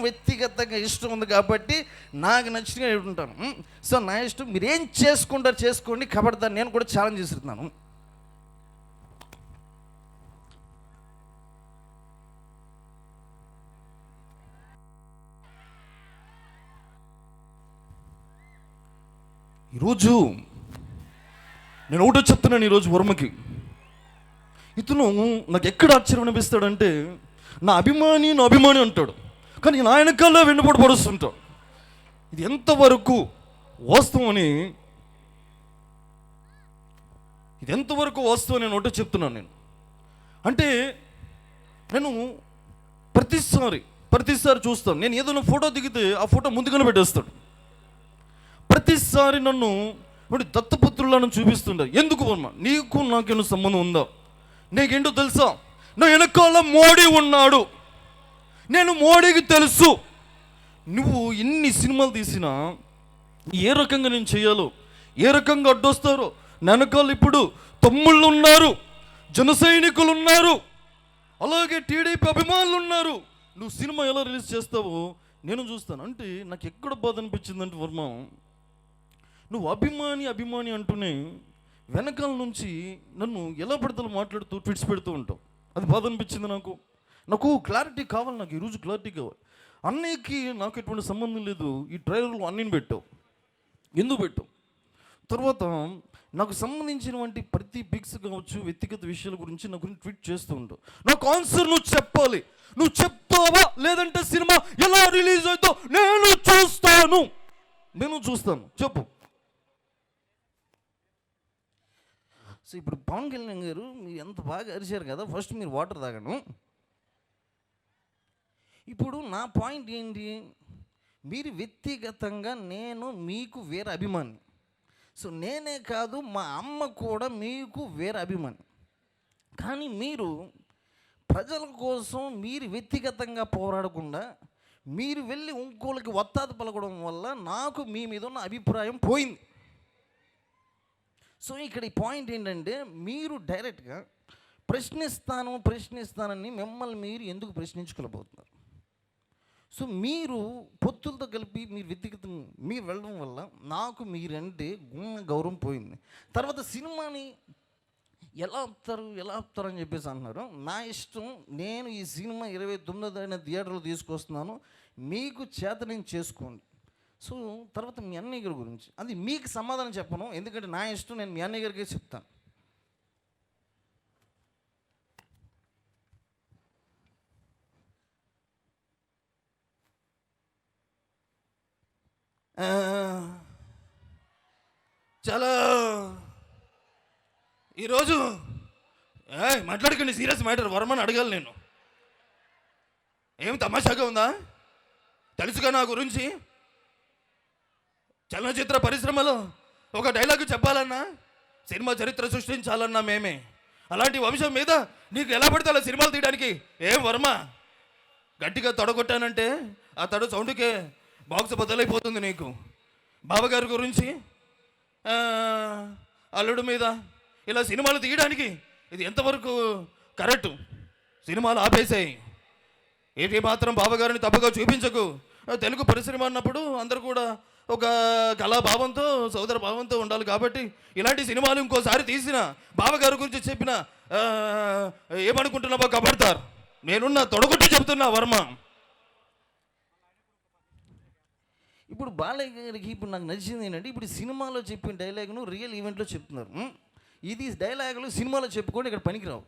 వ్యక్తిగతంగా ఇష్టం ఉంది కాబట్టి నాకు నచ్చినగా ఉంటాను. సో నా ఇష్టం, మీరు ఏం చేసుకుంటారు చేసుకోండి, కాబట్టి నేను కూడా ఛాలెంజ్ చేస్తున్నాను. ఈరోజు నేను ఒకటో చెప్తున్నాను. ఈరోజు వర్మకి ఇతను నాకు ఎక్కడ ఆశ్చర్యం అనిపిస్తాడంటే, నా అభిమాని అంటాడు, కానీ నా వెనకాల వెన్నుపోటు పడుస్తుంటాడు. ఇది ఎంతవరకు వాస్తవం అని నేను ఒకటో చెప్తున్నాను. నేను అంటే నేను ప్రతిసారి చూస్తాను. నేను ఏదైనా ఫోటో దిగితే ఆ ఫోటో ముందుగానే పెట్టేస్తాడు. ప్రతిసారి నన్ను దత్తపుత్రులను చూపిస్తుంటారు. ఎందుకు వర్మ, నీకు నాకేమో సంబంధం ఉందా? నీకేంటో తెలుసా, నా వెనకాల మోడీ ఉన్నాడు, నేను మోడీకి తెలుసు. నువ్వు ఎన్ని సినిమాలు తీసినా ఏ రకంగా నేను చేయాలో, ఏ రకంగా అడ్డొస్తారో, వెనకాల ఇప్పుడు తమ్ముళ్ళు ఉన్నారు, జన సైనికులు ఉన్నారు, అలాగే టీడీపీ అభిమానులు ఉన్నారు. నువ్వు సినిమా ఎలా రిలీజ్ చేస్తావో నేను చూస్తాను. అంటే నాకు ఎక్కడ బాధ అనిపించిందంటే వర్మ, నువ్వు అభిమాని అంటూనే వెనకాల నుంచి నన్ను ఎలా పడతలు మాట్లాడుతూ ట్వీట్స్ పెడుతూ ఉంటావు. అది బాధ అనిపించింది నాకు క్లారిటీ కావాలి. నాకు ఈరోజు క్లారిటీ కావాలి. అన్నయ్యకి నాకు ఎటువంటి సంబంధం లేదు. ఈ ట్రైలర్లో అన్నీని పెట్టావు, ఎందుకు పెట్టావు? తర్వాత నాకు సంబంధించినటువంటి ప్రతి పిక్స్ కావచ్చు, వ్యక్తిగత విషయాల గురించి నా గురించి ట్వీట్ చేస్తూ ఉంటావు. నాకు ఆన్సర్ నువ్వు చెప్పాలి. నువ్వు చెప్తావా లేదంటే సినిమా ఎలా రిలీజ్ అవుతావు నేను చూస్తాను. చెప్పు. సో ఇప్పుడు పవన్ కళ్యాణ్ గారు మీరు ఎంత బాగా అరిచారు కదా, ఫస్ట్ మీరు వాటర్ తాగను. ఇప్పుడు నా పాయింట్ ఏంటి, మీరు వ్యక్తిగతంగా నేను మీకు వేరే అభిమాని. సో నేనే కాదు, మా అమ్మ కూడా మీకు వేరే అభిమాని. కానీ మీరు ప్రజల కోసం మీరు వ్యక్తిగతంగా పోరాడకుండా మీరు వెళ్ళి ఇంకోళ్ళకి వత్తాది పలకడం వల్ల నాకు మీ మీద ఉన్న అభిప్రాయం పోయింది. సో ఇక్కడ ఈ పాయింట్ ఏంటంటే, మీరు డైరెక్ట్గా ప్రశ్నిస్తానని మిమ్మల్ని మీరు ఎందుకు ప్రశ్నించుకోలేకపోతున్నారు? సో మీరు పొత్తులతో కలిపి మీరు వ్యక్తిగతంగా మీరు వెళ్ళడం వల్ల నాకు మీరంటే గౌరవం పోయింది. తర్వాత సినిమాని ఎలా ఆపుతారు అని చెప్పేసి అంటున్నారు. నా ఇష్టం, నేను ఈ సినిమా 29వ థియేటర్లో తీసుకొస్తున్నాను, మీకు చేత నేను చేసుకోండి. సో తర్వాత మీ అన్నయ్య గారి గురించి అది మీకు సమాధానం చెప్పను, ఎందుకంటే నా ఇష్టం, నేను మీ అన్నయ్య గారికే చెప్తాను. చాలా ఈరోజు మాట్లాడుకుని సీరియస్ మ్యాటర్ వర్మని అడగాలి నేను. ఏం తమాషాగా ఉందా? తెలుసుగా నా గురించి. చలనచిత్ర పరిశ్రమలో ఒక డైలాగు చెప్పాలన్నా, సినిమా చరిత్ర సృష్టించాలన్నా మేమే. అలాంటి వంశం మీద నీకు ఎలా పడితే అలా సినిమాలు తీయడానికి ఏం వర్మ, గట్టిగా తొడగొట్టానంటే ఆ తడు సౌండ్కే బాక్స్ బద్దలైపోతుంది నీకు. బావగారి గురించి, అల్లుడు మీద ఇలా సినిమాలు తీయడానికి ఇది ఎంతవరకు కరెక్టు? సినిమాలు ఆపేసాయి. ఏది మాత్రం బావగారిని తప్పుగా చూపించకు. తెలుగు పరిశ్రమ అన్నప్పుడు అందరూ కూడా ఒక కళాభావంతో, సోదర భావంతో ఉండాలి. కాబట్టి ఇలాంటి సినిమాలు ఇంకోసారి తీసిన బావగారి గురించి చెప్పిన ఏమనుకుంటున్నావో కబడతారు. నేనున్న తొడగొట్టి చెప్తున్నా వర్మ. ఇప్పుడు బాలయ్య గారికి ఇప్పుడు నాకు నచ్చింది ఏంటంటే, ఇప్పుడు సినిమాలో చెప్పిన డైలాగ్ను రియల్ ఈవెంట్లో చెప్తున్నారు. ఇది డైలాగులు సినిమాలో చెప్పుకోండి, ఇక్కడ పనికిరావు.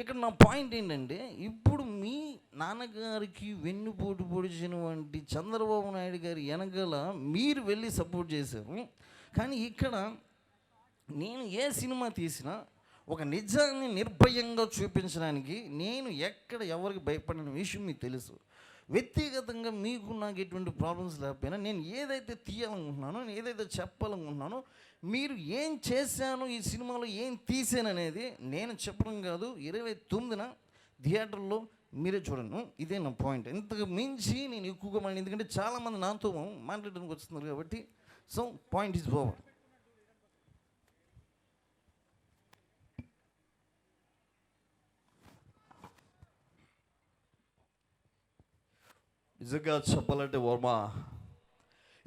ఇక్కడ నా పాయింట్ ఏంటంటే, ఇప్పుడు మీ నాన్నగారికి వెన్నుపోటు పొడిచినటువంటి చంద్రబాబు నాయుడు గారి వెనకాల మీరు వెళ్ళి సపోర్ట్ చేశారు. కానీ ఇక్కడ నేను ఏ సినిమా తీసినా ఒక నిజాన్ని నిర్భయంగా చూపించడానికి నేను ఎక్కడ ఎవరికి భయపడిన విషయం మీకు తెలుసు. వ్యక్తిగతంగా మీకు నాకు ఎటువంటి ప్రాబ్లమ్స్ లేకపోయినా నేను ఏదైతే తీయాలనుకుంటున్నానో, నేను ఏదైతే చెప్పాలనుకుంటున్నానో, మీరు ఏం చేశాను ఈ సినిమాలో, ఏం తీసాను అనేది నేను చెప్పడం కాదు. 29న థియేటర్లో మీరే చూడండి. ఇదే నా పాయింట్. ఇంతకు మించి నేను ఎక్కువగా మాట్లాడి, ఎందుకంటే చాలామంది నాతో మాట్లాడడానికి వస్తున్నారు కాబట్టి. So point is over. నిజంగా చెప్పాలంటే వర్మ,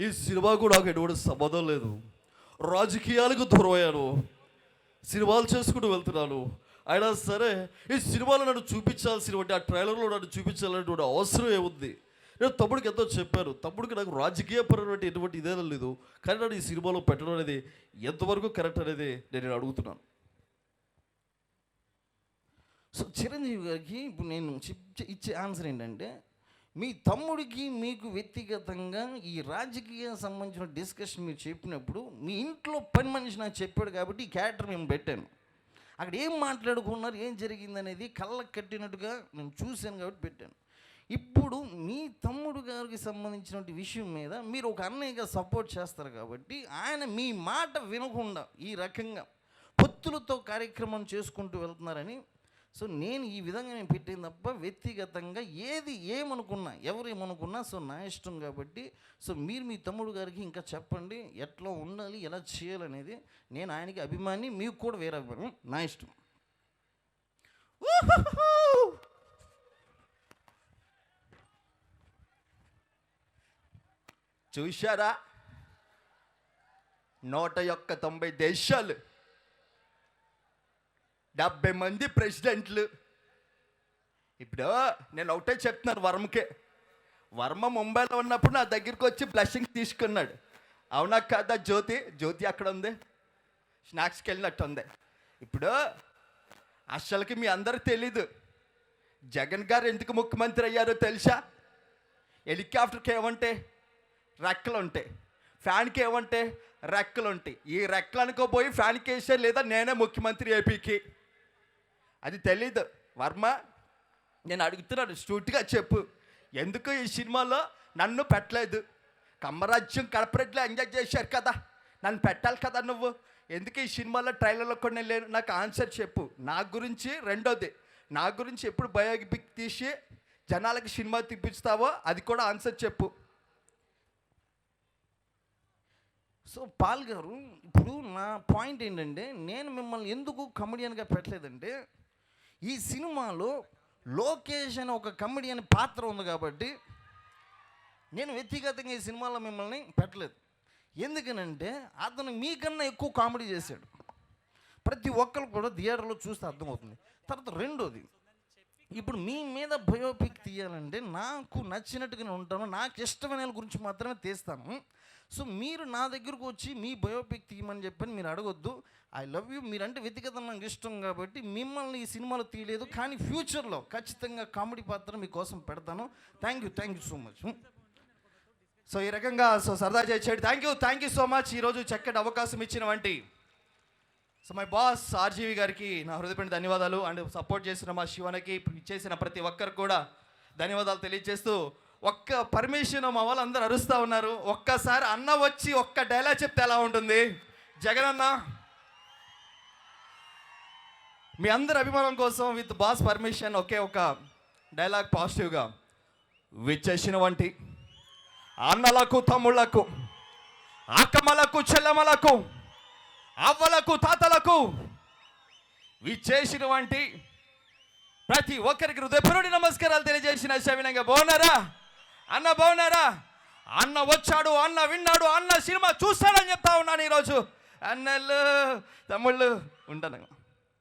ఈ సినిమా కూడా నాకు ఎటువంటి సంబంధం లేదు. రాజకీయాలకు దూరం అయ్యాను, సినిమాలు చేసుకుంటూ వెళ్తున్నాను. అయినా సరే ఈ సినిమాలో నన్ను చూపించాల్సినటువంటి ఆ ట్రైలర్లో నన్ను చూపించాలనేటువంటి అవసరం ఏముంది? నేను తమ్ముడికి ఎంతో చెప్పాను, తమ్ముడికి నాకు రాజకీయపరమైన ఎటువంటి ఇదేనా లేదు, కానీ నన్ను ఈ సినిమాలో పెట్టడం అనేది ఎంతవరకు కరెక్ట్ అనేది నేను అడుగుతున్నాను. సో చిరంజీవి గారికి ఇప్పుడు నేను ఇచ్చే ఆన్సర్ ఏంటంటే, మీ తమ్ముడికి మీకు వ్యక్తిగతంగా ఈ రాజకీయ సంబంధించిన డిస్కషన్ మీరు చెప్పినప్పుడు మీ ఇంట్లో పని మనిషి నాకు చెప్పాడు కాబట్టి ఈ క్యారెక్టర్ మేము పెట్టాను. అక్కడ ఏం మాట్లాడుకున్నారు, ఏం జరిగింది అనేది కళ్ళకు కట్టినట్టుగా నేను చూశాను కాబట్టి పెట్టాను. ఇప్పుడు మీ తమ్ముడు గారికి సంబంధించిన విషయం మీద మీరు ఒక అన్నయ్యగా సపోర్ట్ చేస్తారు కాబట్టి ఆయన మీ మాట వినకుండా ఈ రకంగా పొత్తులతో కార్యక్రమం చేసుకుంటూ వెళ్తున్నారని, సో నేను ఈ విధంగా నేను పెట్టింది తప్ప వ్యక్తిగతంగా ఏది ఏమనుకున్నా ఎవరు ఏమనుకున్నా సో నా ఇష్టం కాబట్టి, సో మీరు మీ తమ్ముడు గారికి ఇంకా చెప్పండి ఎట్లా ఉండాలి, ఎలా చేయాలనేది. నేను ఆయనకి అభిమాని, మీకు కూడా వేరే అభిమానం, నా ఇష్టం. చూశారా, 190 దేశాలు, 70 మంది ప్రెసిడెంట్లు. ఇప్పుడు నేను ఒకటే చెప్తున్నాను వర్మకే. వర్మ ముంబైలో ఉన్నప్పుడు నా దగ్గరికి వచ్చి బ్లెస్సింగ్ తీసుకున్నాడు. అవునా కదా జ్యోతి? జ్యోతి అక్కడ ఉంది, స్నాక్స్కి వెళ్ళినట్టు ఉంది. ఇప్పుడు అసలుకి మీ అందరూ తెలీదు, జగన్ గారు ఎందుకు ముఖ్యమంత్రి అయ్యారో తెలుసా? హెలికాప్టర్కి ఏమంటే రెక్కలు ఉంటాయి, ఫ్యాన్కి ఏమంటే రెక్కలు ఉంటాయి. ఈ రెక్కలు అనుకోపోయి ఫ్యాన్కి వేసే లేదా నేనే ముఖ్యమంత్రి ఏపీకి, అది తెలీదు. వర్మ, నేను అడుగుతున్నాను స్ట్రూట్గా చెప్పు, ఎందుకు ఈ సినిమాలో నన్ను పెట్టలేదు? కమ్మరాజ్యం కార్పొరేట్లో ఎంజాయ్ చేశారు కదా, నన్ను పెట్టాలి కదా నువ్వు, ఎందుకు ఈ సినిమాలో ట్రైలర్లో కొన్ని లేను? నాకు ఆన్సర్ చెప్పు. నా గురించి రెండోది, నా గురించి ఎప్పుడు బయోపిక్ తీసి జనాలకి సినిమా తీపిస్తావో అది కూడా ఆన్సర్ చెప్పు. సో పాల్ గారు, ఇప్పుడు నా పాయింట్ ఏంటంటే, నేను మిమ్మల్ని ఎందుకు కమెడియన్గా పెట్టలేదంటే, ఈ సినిమాలో లోకేష్ అనే ఒక కమెడియన్ పాత్ర ఉంది కాబట్టి నేను వ్యక్తిగతంగా ఈ సినిమాలో మిమ్మల్ని పెట్టలేదు. ఎందుకనంటే అతను మీకన్నా ఎక్కువ కామెడీ చేశాడు, ప్రతి ఒక్కరు కూడా థియేటర్లో చూస్తే అర్థమవుతుంది. తర్వాత రెండోది, ఇప్పుడు మీ మీద బయోపిక్ తీయాలంటే నాకు నచ్చినట్టుగానే ఉంటాను, నాకు ఇష్టమైన గురించి మాత్రమే తీస్తాను. సో మీరు నా దగ్గరకు వచ్చి మీ బయోపిక్ తీయమని చెప్పని మీరు అడగొద్దు. ఐ లవ్ యూ, మీరంటే వ్యక్తిగతంగా నాకు ఇష్టం కాబట్టి మిమ్మల్ని ఈ సినిమాలో తీయలేదు, కానీ ఫ్యూచర్లో ఖచ్చితంగా కామెడీ పాత్ర మీకోసం పెడతాను. Thank you so much. So ఈ రకంగా సో సరదా చేసాడు. Thank you so much. ఈరోజు చక్కటి అవకాశం ఇచ్చిన వంటి సో మై బాస్ ఆర్జీవి గారికి నా హృదయపూర్వక ధన్యవాదాలు. అండ్ సపోర్ట్ చేసిన మా శివనకి చేసిన ప్రతి ఒక్కరికి కూడా ధన్యవాదాలు తెలియజేస్తూ, ఒక్క పర్మిషన్ మా వాళ్ళందరూ అరుస్తూ ఉన్నారు. ఒక్కసారి అన్న వచ్చి ఒక్క డైలాగ్ చెప్తే ఎలా ఉంటుంది? జగన్ అన్న, మీ అందరి అభిమానం కోసం విత్ బాస్ పర్మిషన్ ఒకే ఒక డైలాగ్ పాజిటివ్గా. విచ్చేసిన వంటి అన్నలకు, తమ్ముళ్లకు, అక్కమ్మలకు, చెల్లెమ్మలకు, అవ్వలకు, తాతలకు, విచ్చేసిన వంటి ప్రతి ఒక్కరికి హృదయపూర్వక నమస్కారాలు తెలియజేసిన శవినంగా. బాగున్నారా అన్న? బాగున్నారా అన్న? వచ్చాడు అన్న, విన్నాడు అన్న, సినిమా చూస్తానని చెప్తా ఉన్నాను ఈరోజు. అన్నలు, తమ్ముళ్ళు, ఉంటాను.